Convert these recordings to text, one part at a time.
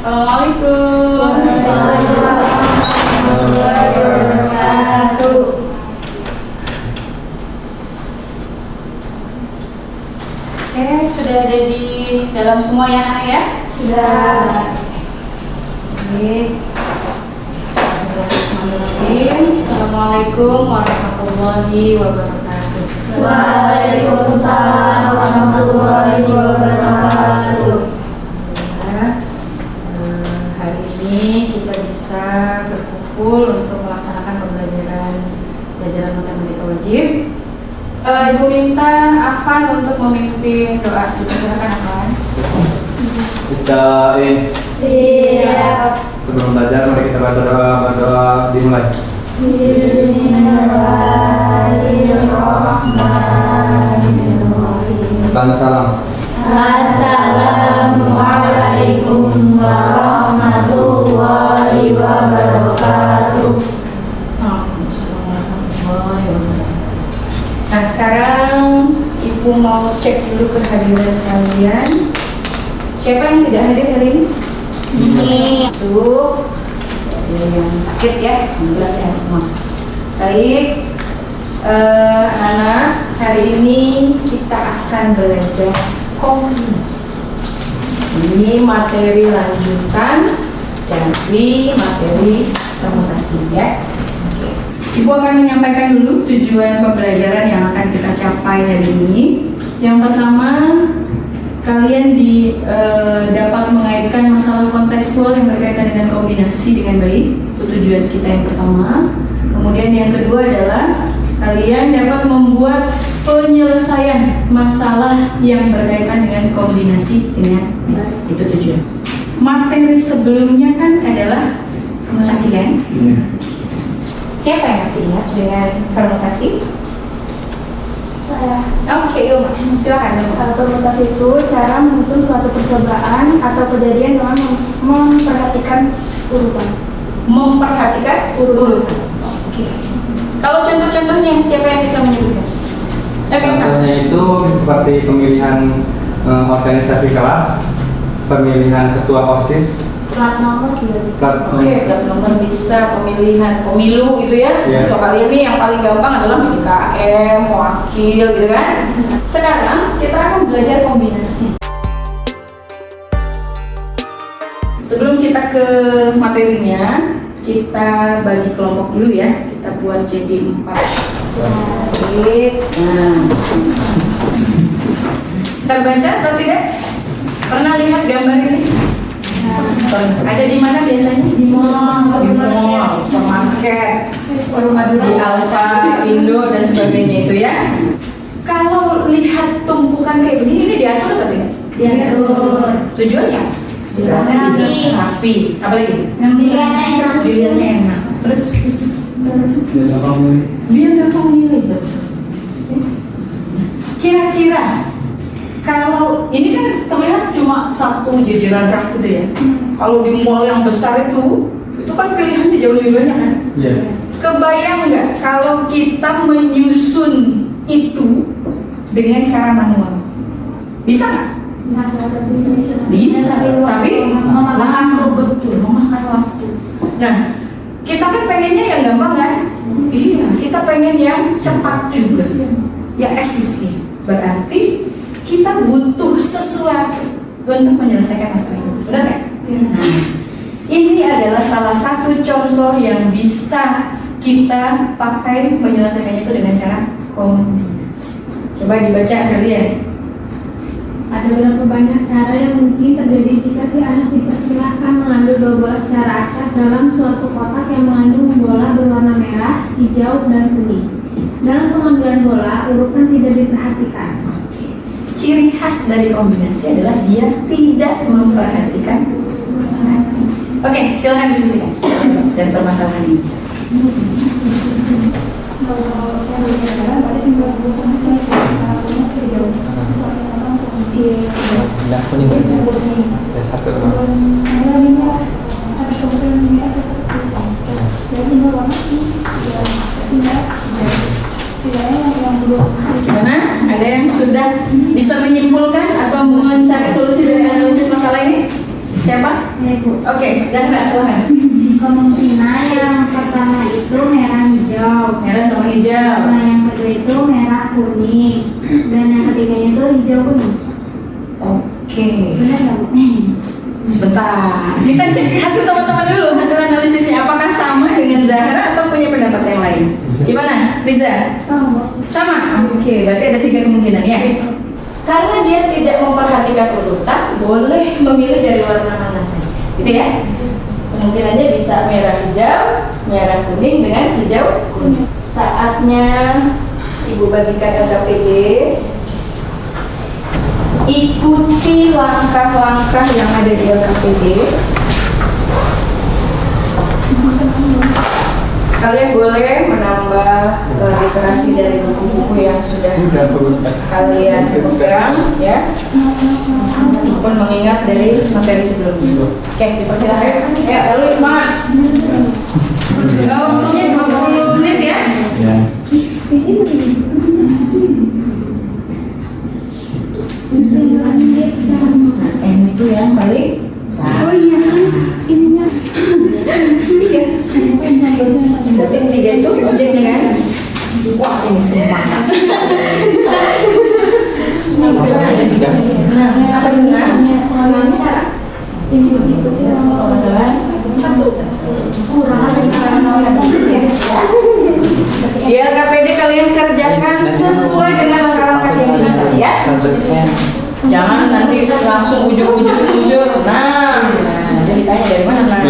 Assalamualaikum warahmatullahi wabarakatuh. Oke, sudah ada di dalam semua ya anak ya? Sudah. Baik. Assalamualaikum warahmatullahi wabarakatuh. Waalaikumsalam warahmatullahi wabarakatuh. Hari ini kita bisa berkumpul untuk melaksanakan pembelajaran matematika wajib. Ibu minta Afan untuk memimpin doa. Silakan Afan. Bismillahirrahmanirrahim. Siap. Sebelum belajar mari kita baca doa dimulai. Bismillahirrahmanirrahim. Salam. Assalamualaikum warahmatullahi wabarakatuh. Nah, sekarang Ibu mau cek dulu kehadiran kalian. Siapa yang tidak hadir hari ini? Masuk. Ada yang sakit ya, alhamdulillah sehat semua. Baik, anak, hari ini kita akan belajar kombinasi. Ini materi lanjutan dari materi permutasi ya. Oke. Ibu akan menyampaikan dulu tujuan pembelajaran yang akan kita capai hari ini. Yang pertama, kalian dapat mengaitkan masalah kontekstual yang berkaitan dengan kombinasi dengan baik. Itu tujuan kita yang pertama. Kemudian yang kedua adalah kalian dapat membuat penyelesaian masalah yang berkaitan dengan kombinasi dengan baik. Itu tujuan. Materi sebelumnya kan adalah permutasi kan? Siapa yang masih ingat dengan permutasi? Oke, Ilma, silakan. Permutasi itu cara menyusun suatu percobaan atau kejadian dengan memperhatikan urutan. Memperhatikan urutan. Oke. Kalau contoh-contohnya siapa yang bisa menyebutkan? Oke, Contohnya itu seperti pemilihan organisasi kelas, pemilihan ketua OSIS, Plat nomor juga bisa. Oke, plat nomor bisa, pemilihan pemilu gitu ya. Iya. Untuk kali ini yang paling gampang adalah PDKM, wakil gitu kan. Sekarang kita akan belajar kombinasi. Sebelum kita ke materinya, kita bagi kelompok dulu ya. Kita buat jadi 4. Baik. Nah. Terbaca atau tidak? Pernah lihat gambar ini? Ada di mana biasanya? Di mall, Di mall, supermarket, di Alfa, Indo dan sebagainya itu ya. Kalau lihat tumpukan kayak begini, ini diatur atau tidak? Diatur. Tujuannya? Rapi. Rapi. Apa lagi? Dilihatnya enak. Dilihatnya enak. Terus? Biar gampang milih. Kira-kira kalau ini kan terlihat cuma satu jajaran rak gitu ya. Kalau di mall yang besar itu kan pilihannya jauh lebih banyak kan? Iya. Kebayang nggak kalau kita menyusun itu dengan cara manual? Bisa nggak? Bisa, tapi waktu betul, memakan waktu. Nah, kita kan pengennya yang gampang kan? Iya, kita pengen yang cepat juga, yang efisien. Berarti kita butuh sesuatu untuk menyelesaikan masalah itu, benar nggak? Nah, ini adalah salah satu contoh yang bisa kita pakai menyelesaikannya itu dengan cara kombinasi. Coba dibaca kalian. Ada berapa banyak cara yang mungkin terjadi jika si anak dipersilahkan mengambil 2 bola secara acak dalam suatu kotak yang mengandung bola berwarna merah, hijau, dan kuning. Dalam pengambilan bola, urutan tidak diperhatikan. Ciri khas dari kombinasi adalah dia tidak memperhatikan. Oke, silakan diskusikan dan permasalahan ini. Pindah kuning dasar ke Gimana? Ada yang sudah bisa menyimpulkan atau mencari solusi dari analisis masalah ini? Siapa? Ya, Bu. Oke, Zahra, silahkan. Kemungkinan yang pertama itu merah hijau. Merah sama hijau. Nah, yang kedua itu merah kuning. Dan yang ketiganya itu hijau kuning. Oke. Benar nggak, Bu? Sebentar, kita cek hasil teman-teman dulu, hasil analisisnya apakah sama dengan Zahra atau punya pendapat yang lain? Gimana, Riza? Sama, Bu. Sama? Oke, berarti ada 3 kemungkinan ya? Karena dia tidak memperhatikan urutan, boleh memilih dari warna mana saja, gitu ya? Kemungkinannya bisa merah hijau, merah kuning dengan hijau kuning. Saatnya Ibu bagikan LKPD. Ikuti langkah-langkah yang ada di LKPD. Kalian boleh menambah literasi dari buku-buku yang sudah kalian pegang, ya, ataupun mengingat dari materi sebelumnya. Oke, dipersilakan. Ya, lalu semangat. Waktunya 20 menit ya. Ya. N itu yang paling Oh iya kan, ininya. tiga. Berarti yang 3 itu objeknya kan? Wah, ini semangat. Nah, apa itu nah? Masalah di LKPD kalian kerjakan sesuai dengan langkah-langkah yang diminta ya. Jangan nanti langsung ujuk-ujuk. Nah, jadi tanya dari mana nah?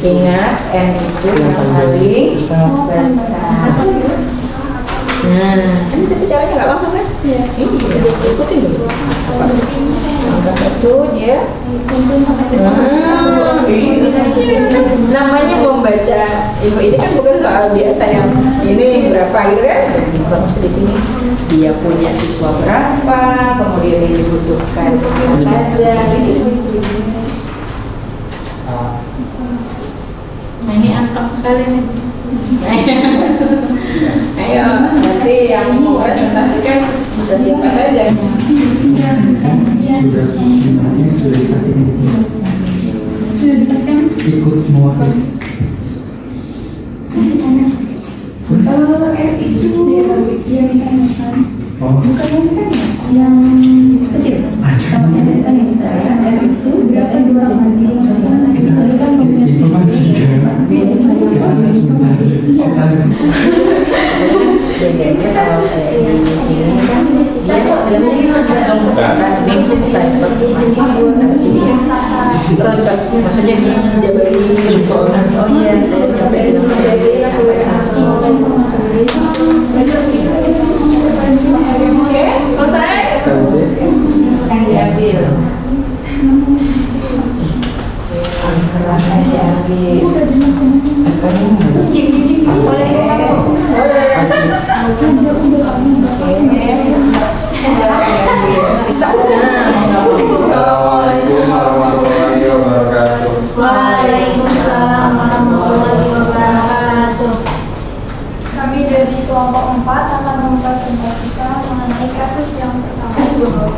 Ingat N itu yang paling besar. Nah, ini bisa bicaranya nggak langsung kan? Iya. Ikutin dulu. Langkah 1 dia. Namanya membaca info ini kan bukan soal biasa yang ini berapa gitu kan? Informasi di sini dia punya siswa berapa, kemudian yang dibutuhkan apa saja gitu. Nah, ini anteng sekali nih. Ayo, nanti yang mau presentasikan bisa siapa saja. Sudah dipaskan? Ikut semua. Itu dia minta kan? Oh. Bukan yang minta ya? Yang kecil. Kalau yang minta yang besar ya, yang itu berapa 2 sama 3 tadi kan Informasi kan? Bedanya kalau kayak di sini kan dia istilahnya langsung ini saya seperti ini rontok, maksudnya dijabarin oh iya saya sampai oke selesai yang diambil silahkan diambil Assalamualaikum warahmatullahi wabarakatuh. Waalaikumsalam warahmatullahi wabarakatuh. Kami dari kelompok 4 akan mempresentasikan mengenai kasus yang pertama.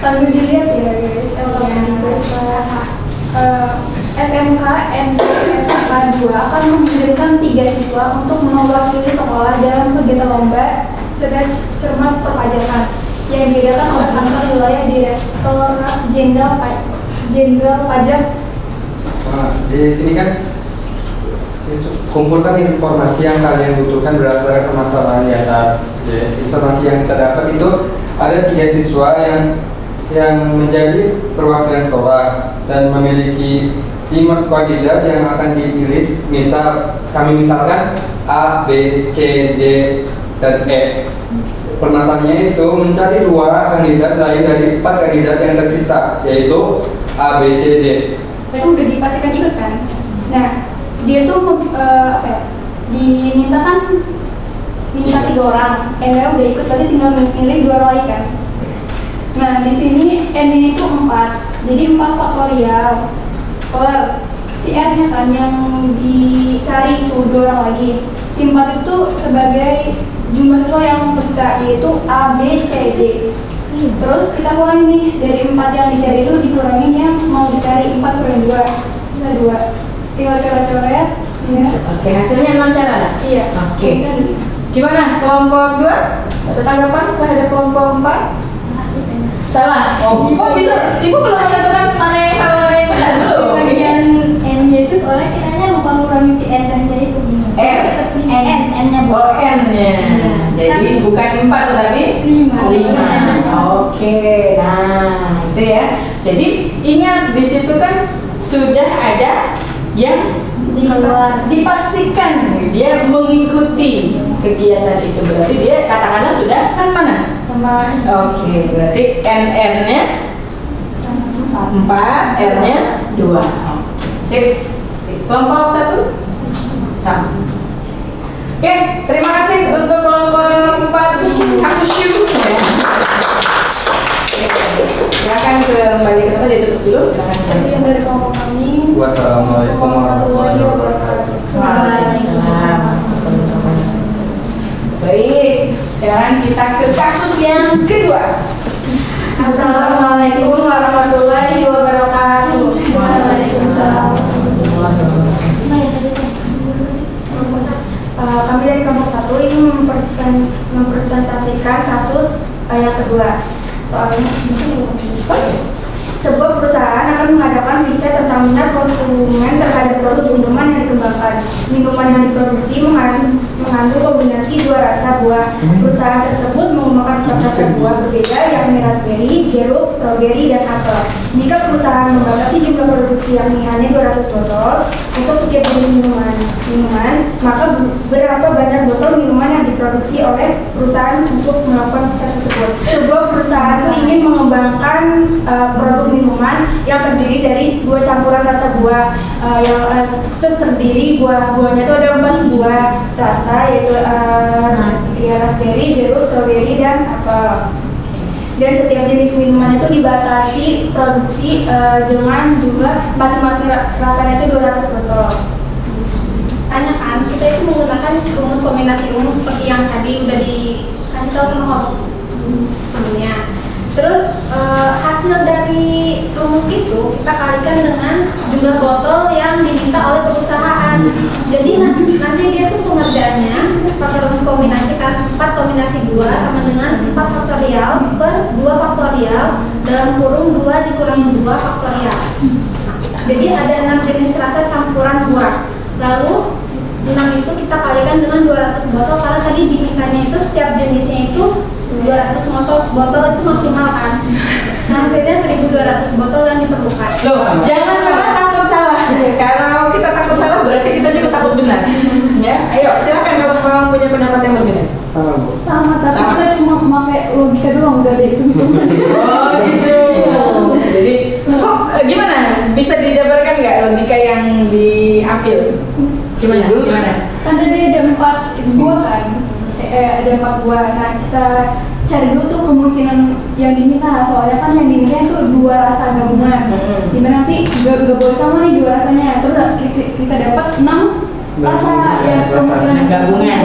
Sambil dilihat ya guys, SMK NPFK 2 akan menghadirkan 3 siswa untuk mewakili sekolah dalam kegiatan lomba cerdas cermat perpajakan yang diadakan oleh kantor wilayah Direktorat Jenderal Pajak. Nah, di sini kan kumpulkan informasi yang kalian butuhkan berdasarkan permasalahan di atas. Ya, informasi yang kita dapat itu ada 3 siswa yang menjadi perwakilan sekolah dan memiliki 5 kandidat yang akan dipilih. Kami misalkan A, B, C, D, dan E. Permasalahannya itu mencari 2 kandidat lain dari 4 kandidat yang tersisa, yaitu A, B, C, D. Itu udah dipastikan ikut kan? Nah, dia tuh diminta kan minta 3 orang, udah ikut, berarti tinggal milih 2 orang lagi kan? Nah, di sini N-nya itu 4, jadi 4 faktorial per si R-nya kan yang dicari itu 2 orang lagi. Si 4 itu sebagai jumlah siswa yang bisa, yaitu A, B, C, D. Terus kita kurangin nih, dari 4 yang dicari itu dikurangin yang mau dicari 4 kurang 2. Kita 2. Tinggal coret-coret. Ya. Oke, hasilnya 6 cara lah. Iya. Oke. Gimana kelompok 2? Ada tanggapan terhadap kelompok 4? Salah. Oh, kok bisa? Ibu belum menentukan mana yang salah mana yang benar Di belum? bagian N-nya itu soalnya kitanya lupa ngurangin si N-nya itu. R. N-nya Oh, N-nya. Jadi bukan 4 tapi 5. Oke. Nah, itu ya. Jadi ingat di situ kan sudah ada yang dipastikan dia mengikuti kegiatan itu, berarti dia katakanlah sudah kan mana? Sama Oke, berarti NR-nya 4, R-nya 2. Sip. Kelompok 1 sama. Oke, terima kasih untuk kelompok 4. Aku syukur ya. Silakan kembali ke tempat, ditutup dulu. Silakan Jadi yang dari kelompok kami. Wassalamualaikum warahmatullahi wabarakatuh. Waalaikumsalam. Baik, sekarang kita ke kasus yang kedua. Assalamualaikum warahmatullahi wabarakatuh. Waalaikumsalam. Kami dari kelompok 1 ini mempresentasikan kasus yang kedua. Soalnya sebuah perusahaan akan mengadakan riset tentang minat konsumen terhadap produk minuman yang dikembangkan. Minuman yang diproduksi mengandung kombinasi 2 rasa buah. Perusahaan tersebut mengembangkan 4 rasa buah berbeda, yakni raspberry, jeruk, stroberi, dan apel. Jika perusahaan membatasi jumlah produksi yakni hanya 200 botol untuk setiap jenis minuman, maka berapa banyak botol minuman yang diproduksi oleh perusahaan untuk melakukan riset tersebut. Sebuah perusahaan itu ingin mengembangkan produk minuman yang terdiri dari 2 campuran rasa buah, terus terdiri buahnya itu ada 4 buah rasa, yaitu raspberry, jeruk, stroberi, dan apel. Dan setiap jenis minuman itu dibatasi produksi dengan jumlah masing-masing rasanya itu 200 botol. Tanya kan, kita itu menggunakan rumus kombinasi umum seperti yang tadi udah dikasih tahu sama sebelumnya. Terus hasil dari rumus itu kita kalikan dengan jumlah botol yang diminta oleh perusahaan. Jadi nanti dia tuh pengerjaannya pakai rumus kombinasi kan, 4 kombinasi 2 sama dengan 4 faktorial per 2 faktorial dalam kurung 2 dikurangi 2 faktorial. Jadi ada 6 jenis rasa campuran buah. Lalu 6 itu kita kalikan dengan 200 botol karena tadi dimintanya itu setiap jenisnya itu 200 botol itu maksimal kan. Nah, hasilnya 1200 botol yang diperlukan. Loh, jangan karena takut salah. Kalau kita takut salah berarti kita juga takut benar. Ya, ayo silakan kalau memang punya pendapat yang berbeda. Sama Bu. Sama, tapi Sama. kita cuma memakai logika doang, nggak ada hitung-hitungan. Oh gitu. Jadi kok gimana? Bisa dijabarkan nggak logika yang diambil? Gimana? Gimana? Kan tadi ada 4 buah kan. Ada 4 buah. Nah, kita cari dulu tuh kemungkinan yang diminta. Soalnya kan yang diminta itu 2 rasa gabungan. Dimana nanti gak boleh sama nih 2 rasanya. Terus kita dapat 6 rasa ya kemungkinan gabungan.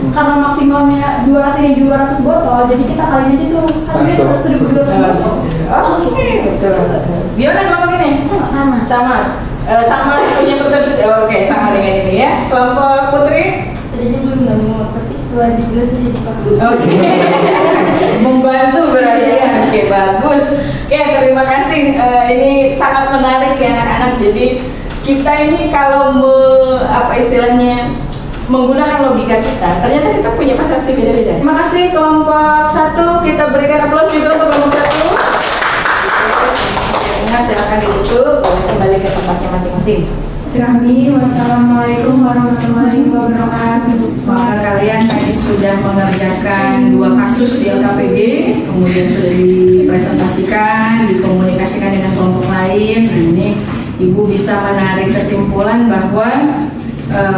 Karena maksimalnya 2 rasa ini 200 botol, jadi kita kaliin aja tuh hasilnya 1200 botol. Oke, betul. Gimana kelompok ini? Sama. Sama punya persepsi. Oke, sama dengan ini ya. Kelompok Putri. Tadinya belum nemu, tapi setelah dijelasin jadi paham. Oke. Membantu berarti ya. Oke, bagus. Oke, terima kasih. Ini sangat menarik ya anak-anak. Jadi kita ini kalau apa istilahnya menggunakan logika kita, ternyata kita punya persepsi beda-beda. Terima kasih kelompok 1. Kita berikan aplaus juga untuk kelompok 1. Nah, silakan ditutup, kembali ke tempatnya masing-masing. Kami, wassalamualaikum warahmatullahi wabarakatuh. Maka kalian tadi sudah mengerjakan 2 kasus di LKPD, kemudian sudah dipresentasikan, dikomunikasikan dengan kelompok lain. Nah, ini Ibu bisa menarik kesimpulan bahwa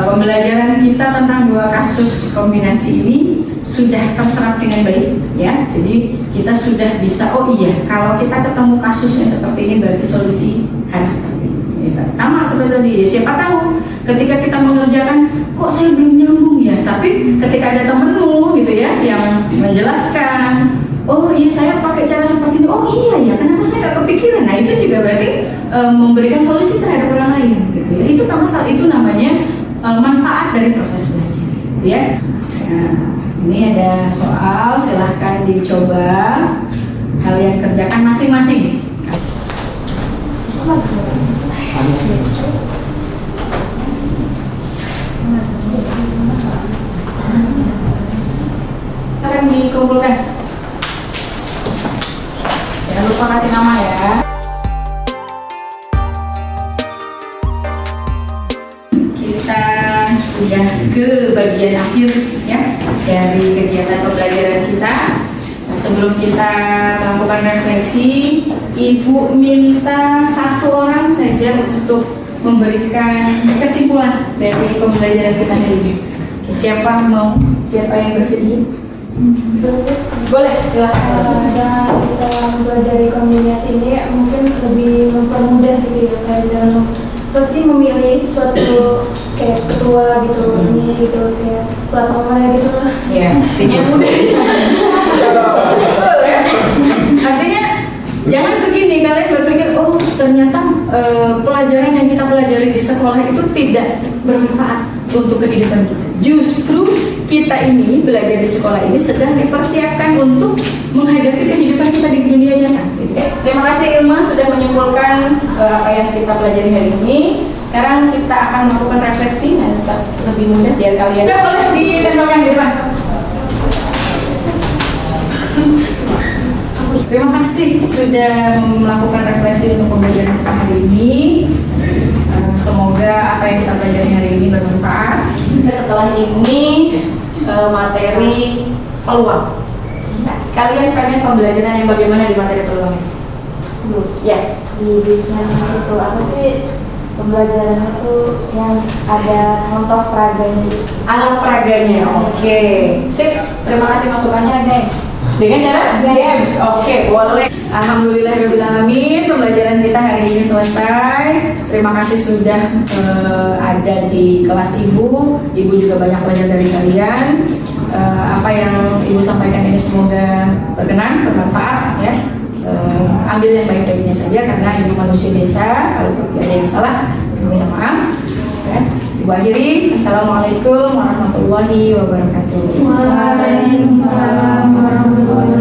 pembelajaran kita tentang 2 kasus kombinasi ini sudah terserap dengan baik, ya. Jadi kita sudah bisa, oh iya, kalau kita ketemu kasusnya seperti ini berarti solusi harus seperti ini. Sama seperti tadi, siapa tahu ketika kita mengerjakan kok saya belum nyambung ya, tapi ketika ada temenmu gitu ya yang menjelaskan, oh iya saya pakai cara seperti ini, oh iya ya kenapa saya nggak kepikiran. Nah itu juga berarti memberikan solusi terhadap orang lain gitu ya. Itu itu namanya manfaat dari proses belajar gitu ya. Nah, ini ada soal, silahkan dicoba kalian kerjakan masing-masing. Akan dikumpulkan. Jangan lupa kasih nama ya. Kita sudah ke bagian akhir ya dari kegiatan pembelajaran kita. Nah, sebelum kita melakukan refleksi, Ibu minta satu orang saja untuk memberikan kesimpulan dari pembelajaran kita hari ini. Siapa mau? Siapa yang bersedia? Boleh, silakan. Dengan kita mempelajari kombinasi ini mungkin lebih mempermudah gitu ya, kayak dalam pasti memilih suatu kayak ketua gitu, ini gitu kayak pelatonnya gitu lah. Ya, artinya mudah. Betul ya. Artinya jangan begini, kalian berpikir oh ternyata pelajaran yang kita pelajari di sekolah itu tidak bermanfaat untuk kehidupan kita. Justru kita ini belajar di sekolah ini sedang dipersiapkan untuk menghadapi kehidupan kita di dunia nyata. Terima kasih Ilma sudah menyimpulkan apa yang kita pelajari hari ini. Sekarang kita akan melakukan refleksi dan lebih mudah biar kalian. Sudah boleh ditempelkan di depan. Terima kasih sudah melakukan refleksi untuk pembelajaran kita hari ini. Semoga apa yang kita pelajari hari ini bermanfaat. Setelah ini materi peluang. Nah, kalian pengen pembelajaran yang bagaimana di materi peluang ini? Ya. Dibikin itu apa sih pembelajaran itu yang ada contoh peraganya? Alat peraganya, oke. Sip, terima kasih masukannya. Dengan cara games, oke, boleh. Alhamdulillahirobbilalamin, pembelajaran kita hari ini selesai. Terima kasih sudah ada di kelas ibu. Ibu juga banyak belajar dari kalian. Apa yang ibu sampaikan ini semoga berkenan, bermanfaat ya. Ambil yang baik-baiknya saja karena ibu manusia biasa. Kalau ada yang salah, ibu minta maaf. Ya. Ibu akhiri, assalamualaikum warahmatullahi wabarakatuh. Waalaikumsalam warahmatullahi wabarakatuh.